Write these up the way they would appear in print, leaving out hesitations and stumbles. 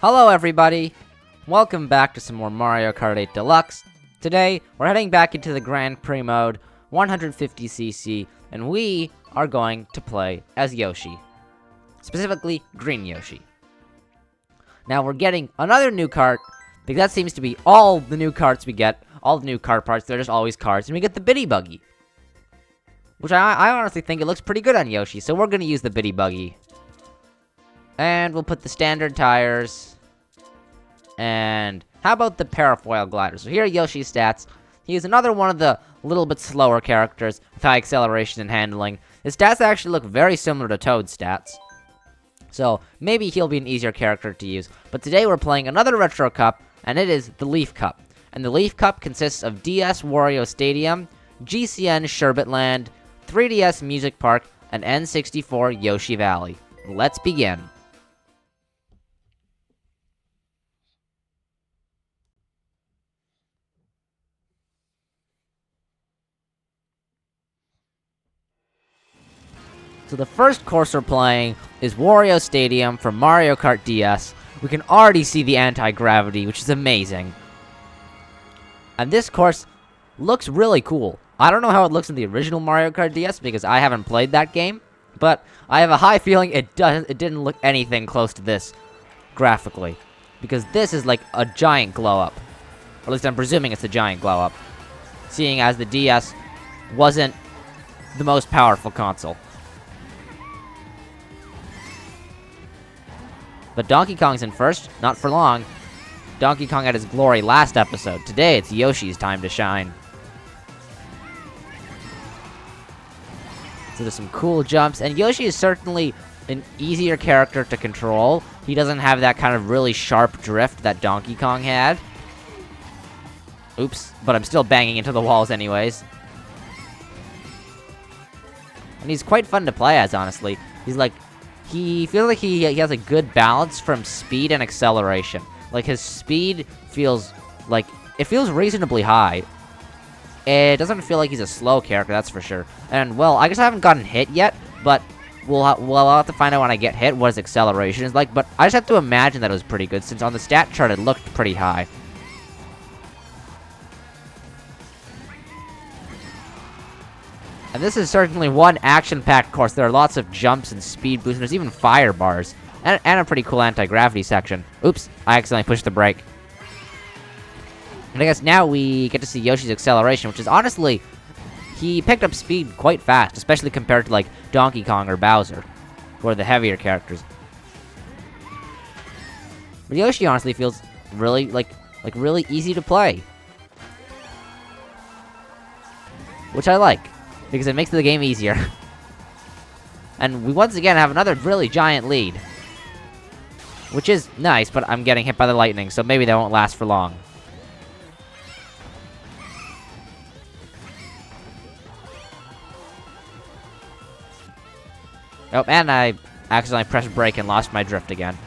Hello everybody! Welcome back to some more Mario Kart 8 Deluxe. Today, we're heading back into the Grand Prix mode, 150cc, and we are going to play as Yoshi. Specifically, Green Yoshi. Now we're getting another new kart, because that seems to be all the new karts we get, all the new kart parts, they're just always karts, and we get the Biddy Buggy. Which I honestly think it looks pretty good on Yoshi, so we're gonna use the Biddy Buggy. And we'll put the standard tires. And how about the parafoil glider? So here are Yoshi's stats. He is another one of the little bit slower characters with high acceleration and handling. His stats actually look very similar to Toad's stats. So maybe he'll be an easier character to use. But today we're playing another Retro Cup, and it is the Leaf Cup. And the Leaf Cup consists of DS Wario Stadium, GCN Sherbetland, 3DS Music Park, and N64 Yoshi Valley. Let's begin. So the first course we're playing is Wario Stadium for Mario Kart DS. We can already see the anti-gravity, which is amazing. And this course looks really cool. I don't know how it looks in the original Mario Kart DS because I haven't played that game, but I have a high feeling it didn't look anything close to this graphically, because this is like a giant glow up. Or at least I'm presuming it's a giant glow up, seeing as the DS wasn't the most powerful console. But Donkey Kong's in first, not for long. Donkey Kong had his glory last episode. Today, it's Yoshi's time to shine. So there's some cool jumps, and Yoshi is certainly an easier character to control. He doesn't have that kind of really sharp drift that Donkey Kong had. Oops, but I'm still banging into the walls anyways. And he's quite fun to play as, honestly. He's like, he feels like he has a good balance from speed and acceleration. Like, his speed feels like, it feels reasonably high. It doesn't feel like he's a slow character, that's for sure. And, well, I guess I haven't gotten hit yet, but we'll have to find out when I get hit what his acceleration is like. But I just have to imagine that it was pretty good, since on the stat chart it looked pretty high. And this is certainly one action-packed course. There are lots of jumps and speed boosts, and there's even fire bars. And a pretty cool anti-gravity section. Oops, I accidentally pushed the brake. And I guess now we get to see Yoshi's acceleration, which is honestly, he picked up speed quite fast, especially compared to like Donkey Kong or Bowser, who are the heavier characters. But Yoshi honestly feels really really easy to play, which I like, because it makes the game easier. And we once again have another really giant lead, which is nice, but I'm getting hit by the lightning, so maybe that won't last for long. Oh, and I accidentally pressed brake and lost my drift again.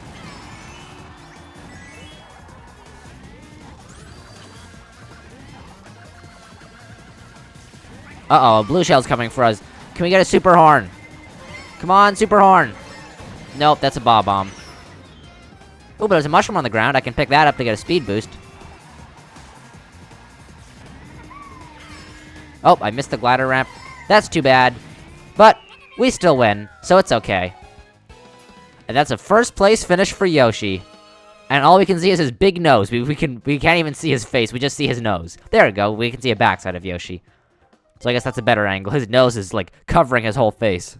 Uh-oh, a blue shell's coming for us. Can we get a super horn? Come on, super horn. Nope, that's a bob-omb. Oh, but there's a mushroom on the ground. I can pick that up to get a speed boost. Oh, I missed the glider ramp. That's too bad. But we still win, so it's okay. And that's a first place finish for Yoshi. And all we can see is his big nose. We can't even see his face. We just see his nose. There we go. We can see a backside of Yoshi. So I guess that's a better angle. His nose is like covering his whole face.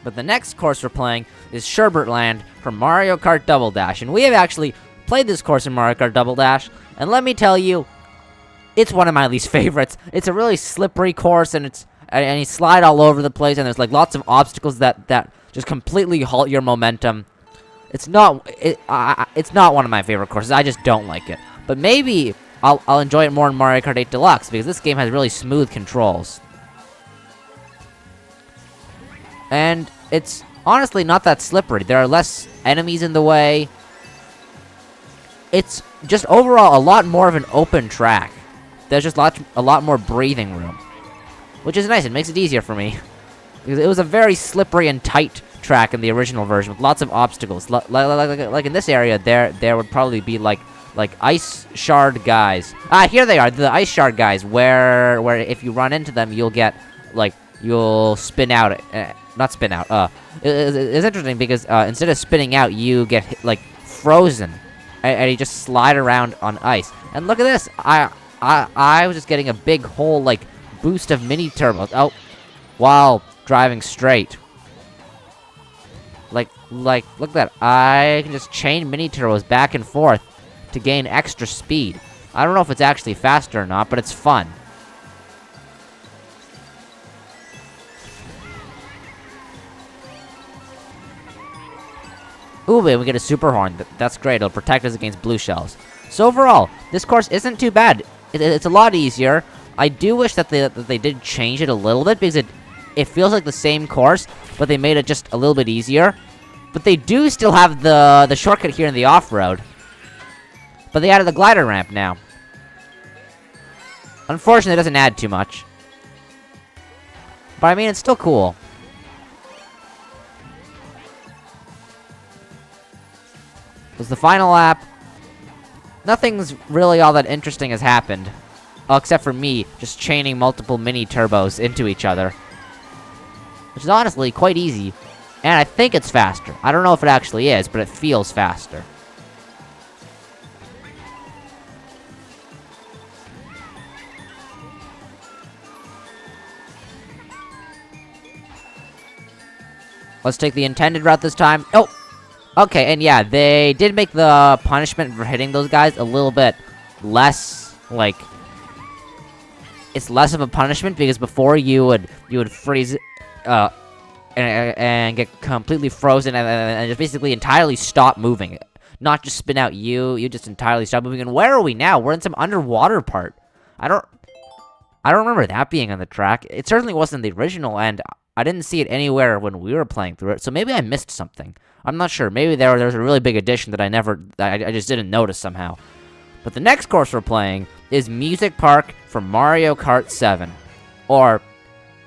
But the next course we're playing is Sherbetland from Mario Kart Double Dash. And we have actually played this course in Mario Kart Double Dash. And let me tell you, it's one of my least favorites. It's a really slippery course, and you slide all over the place, and there's like lots of obstacles that just completely halt your momentum. It's not one of my favorite courses. I just don't like it. But maybe I'll enjoy it more in Mario Kart 8 Deluxe, because this game has really smooth controls. And it's honestly not that slippery. There are less enemies in the way. It's just overall a lot more of an open track. There's just a lot more breathing room. which is nice. It makes it easier for me. Because it was a very slippery and tight track in the original version with lots of obstacles. Like in this area, there would probably be like ice shard guys. Ah, here they are, the ice shard guys, where if you run into them, you'll get you'll spin out. Not spin out. It's interesting because instead of spinning out, you get frozen, and you just slide around on ice. And look at this. I was just getting a big whole boost of mini turbos. Oh, while driving straight. Look at that. I can just chain mini turbos back and forth to gain extra speed. I don't know if it's actually faster or not, but it's fun. Ooh, and we get a super horn. That's great. It'll protect us against blue shells. So overall, this course isn't too bad. It's a lot easier. I do wish that they did change it a little bit, because it feels like the same course, but they made it just a little bit easier. But they do still have the shortcut here in the off-road. But they added the glider ramp now. Unfortunately, it doesn't add too much. But I mean, it's still cool. It was the final lap. Nothing's really all that interesting has happened. Oh, except for me just chaining multiple mini turbos into each other. Which is honestly quite easy. And I think it's faster. I don't know if it actually is, but it feels faster. Let's take the intended route this time. Oh! Okay, and yeah, they did make the punishment for hitting those guys a little bit less, it's less of a punishment, because before you would freeze, and get completely frozen and just basically entirely stop moving. Not just spin out, you just entirely stop moving. And where are we now? We're in some underwater part. I don't remember that being on the track. It certainly wasn't the original, and I didn't see it anywhere when we were playing through it, so maybe I missed something. I'm not sure. Maybe there was a really big addition that I just didn't notice somehow. But the next course we're playing is Music Park for Mario Kart 7. Or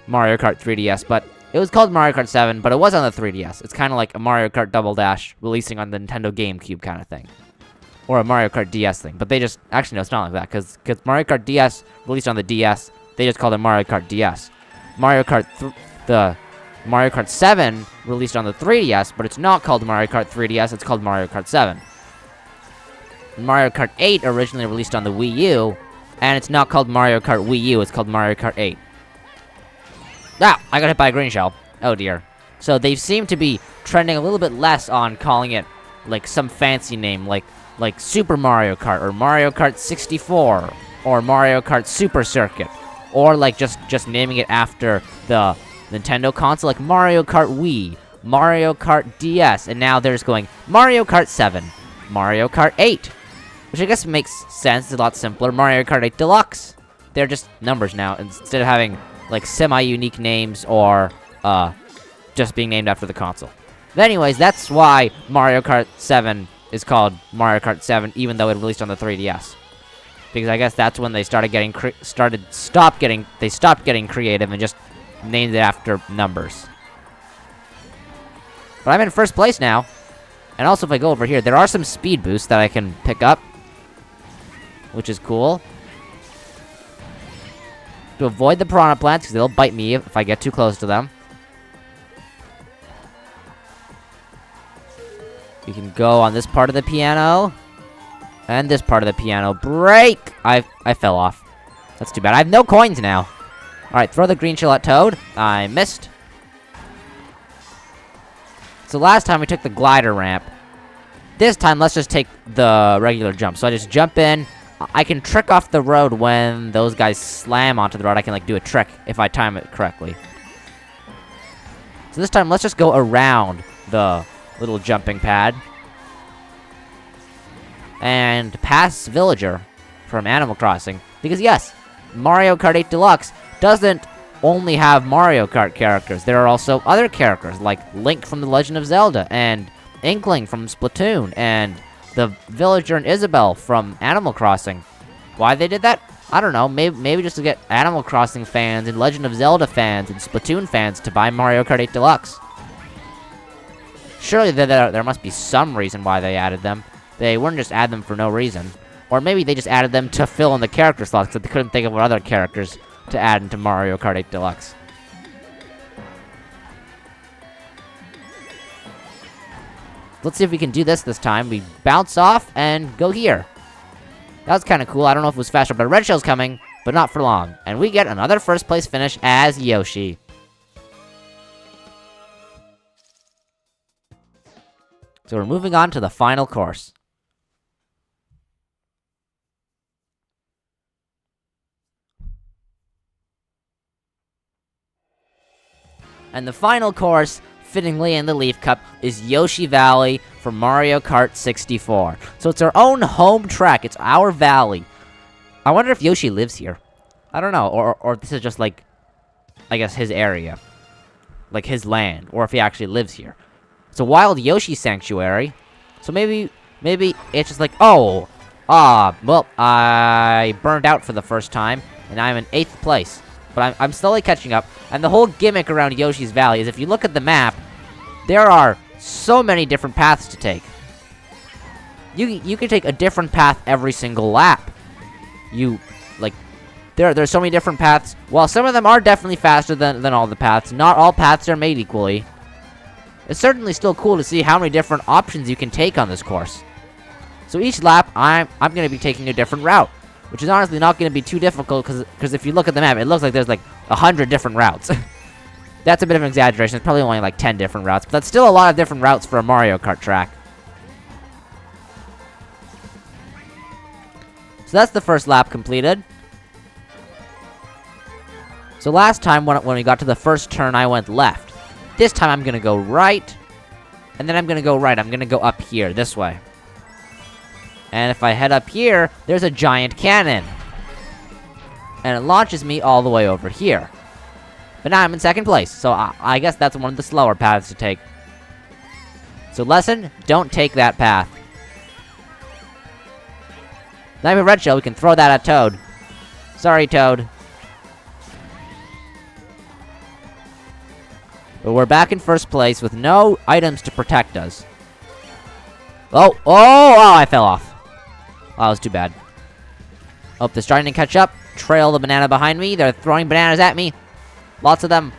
Mario Kart 3DS, but it was called Mario Kart 7, but it was on the 3DS. It's kind of like a Mario Kart Double Dash releasing on the Nintendo GameCube kind of thing. Or a Mario Kart DS thing. But they just... Actually, no, it's not like that, because Mario Kart DS released on the DS, they just called it Mario Kart DS. Mario Kart 7 released on the 3DS, but it's not called Mario Kart 3DS, it's called Mario Kart 7. Mario Kart 8 originally released on the Wii U, and it's not called Mario Kart Wii U, it's called Mario Kart 8. Ah! I got hit by a green shell. Oh dear. So they seem to be trending a little bit less on calling it, some fancy name, like Super Mario Kart, or Mario Kart 64, or Mario Kart Super Circuit, or just naming it after the Nintendo console, like Mario Kart Wii, Mario Kart DS, and now they're just going Mario Kart 7, Mario Kart 8, which I guess makes sense. It's a lot simpler. Mario Kart 8 Deluxe. They're just numbers now, instead of having semi-unique names or just being named after the console. But anyways, that's why Mario Kart 7 is called Mario Kart 7, even though it released on the 3DS. Because I guess that's when they stopped getting creative and just named it after numbers. But I'm in first place now. And also, if I go over here, there are some speed boosts that I can pick up, which is cool. To avoid the piranha plants, because they'll bite me if I get too close to them. You can go on this part of the piano. And this part of the piano. Break! I fell off. That's too bad. I have no coins now. Alright, throw the green shell at Toad. I missed. So last time we took the glider ramp. This time, let's just take the regular jump. So I just jump in. I can trick off the road when those guys slam onto the road. I can, do a trick if I time it correctly. So this time, let's just go around the little jumping pad. And pass Villager from Animal Crossing. Because yes, Mario Kart 8 Deluxe doesn't only have Mario Kart characters. There are also other characters, like Link from The Legend of Zelda, and Inkling from Splatoon, and the Villager and Isabelle from Animal Crossing. Why they did that? I don't know, maybe just to get Animal Crossing fans and Legend of Zelda fans and Splatoon fans to buy Mario Kart 8 Deluxe. Surely there must be some reason why they added them. They wouldn't just add them for no reason. Or maybe they just added them to fill in the character slots because they couldn't think of what other characters to add into Mario Kart 8 Deluxe. Let's see if we can do this time. We bounce off and go here. That was kind of cool. I don't know if it was faster, but a red shell's coming, but not for long. And we get another first place finish as Yoshi. So we're moving on to the final course. And the final course, fittingly in the Leaf Cup, is Yoshi Valley for Mario Kart 64. So it's our own home track. It's our valley. I wonder if Yoshi lives here. I don't know. Or this is just like, I guess, his area. Like his land. Or if he actually lives here. It's a wild Yoshi sanctuary. So maybe it's just like, well, I burned out for the first time. And I'm in 8th place. But I'm slowly catching up. And the whole gimmick around Yoshi's Valley is if you look at the map, there are so many different paths to take. You can take a different path every single lap. There's so many different paths. While some of them are definitely faster than all the paths, not all paths are made equally. It's certainly still cool to see how many different options you can take on this course. So each lap, I'm going to be taking a different route. Which is honestly not going to be too difficult, because if you look at the map, it looks like there's like 100 different routes. That's a bit of an exaggeration. It's probably only like 10 different routes, but that's still a lot of different routes for a Mario Kart track. So that's the first lap completed. So last time when we got to the first turn, I went left. This time I'm going to go right, and then I'm going to go right. I'm going to go up here, this way. And if I head up here, there's a giant cannon. And it launches me all the way over here. But now I'm in 2nd place, so I guess that's one of the slower paths to take. So lesson, don't take that path. Now I have a red shell, we can throw that at Toad. Sorry, Toad. But we're back in 1st place with no items to protect us. Oh, I fell off. Oh, that was too bad. Oh, they're starting to catch up. Trail the banana behind me. They're throwing bananas at me. Lots of them.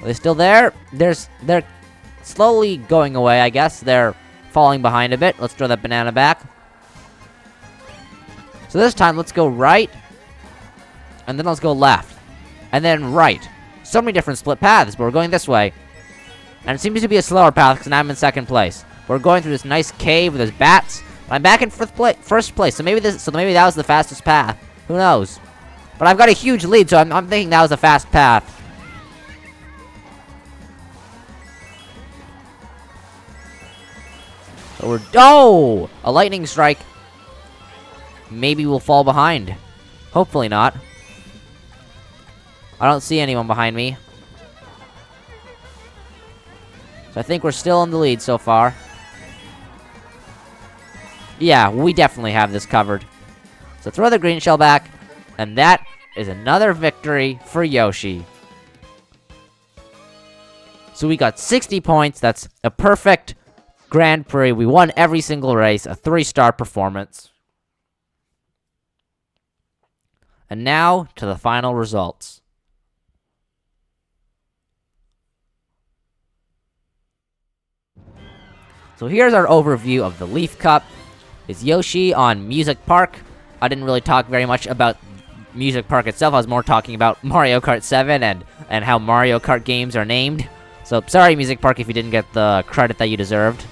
Are they still there? They're slowly going away, I guess. They're falling behind a bit. Let's throw that banana back. So this time, let's go right. And then let's go left. And then right. So many different split paths, but we're going this way. And it seems to be a slower path because now I'm in 2nd place. We're going through this nice cave with there's bats. I'm back in 1st place. So maybe that was the fastest path. Who knows? But I've got a huge lead, so I'm thinking that was a fast path. So a lightning strike. Maybe we'll fall behind. Hopefully not. I don't see anyone behind me. So I think we're still in the lead so far. Yeah, we definitely have this covered. So throw the green shell back, and that is another victory for Yoshi. So we got 60 points. That's a perfect Grand Prix. We won every single race, a 3-star performance. And now to the final results. So here's our overview of the Leaf Cup. It's Yoshi on Music Park. I didn't really talk very much about Music Park itself. I was more talking about Mario Kart 7 and how Mario Kart games are named. So sorry, Music Park, if you didn't get the credit that you deserved.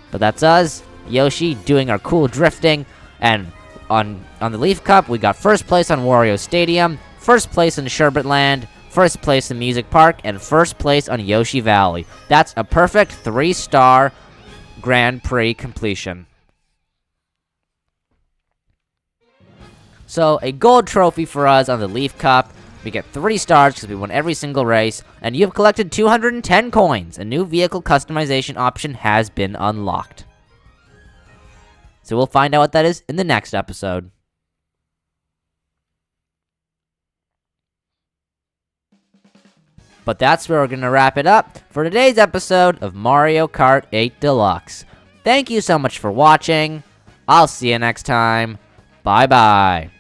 But that's us, Yoshi, doing our cool drifting. And on the Leaf Cup, we got 1st place on Wario Stadium, 1st place in Sherbet Land, 1st place in Music Park, and 1st place on Yoshi Valley. That's a perfect 3-star Grand Prix completion. So, a gold trophy for us on the Leaf Cup. We get 3 stars because we won every single race, and you've collected 210 coins. A new vehicle customization option has been unlocked. So we'll find out what that is in the next episode. But that's where we're going to wrap it up for today's episode of Mario Kart 8 Deluxe. Thank you so much for watching. I'll see you next time. Bye-bye.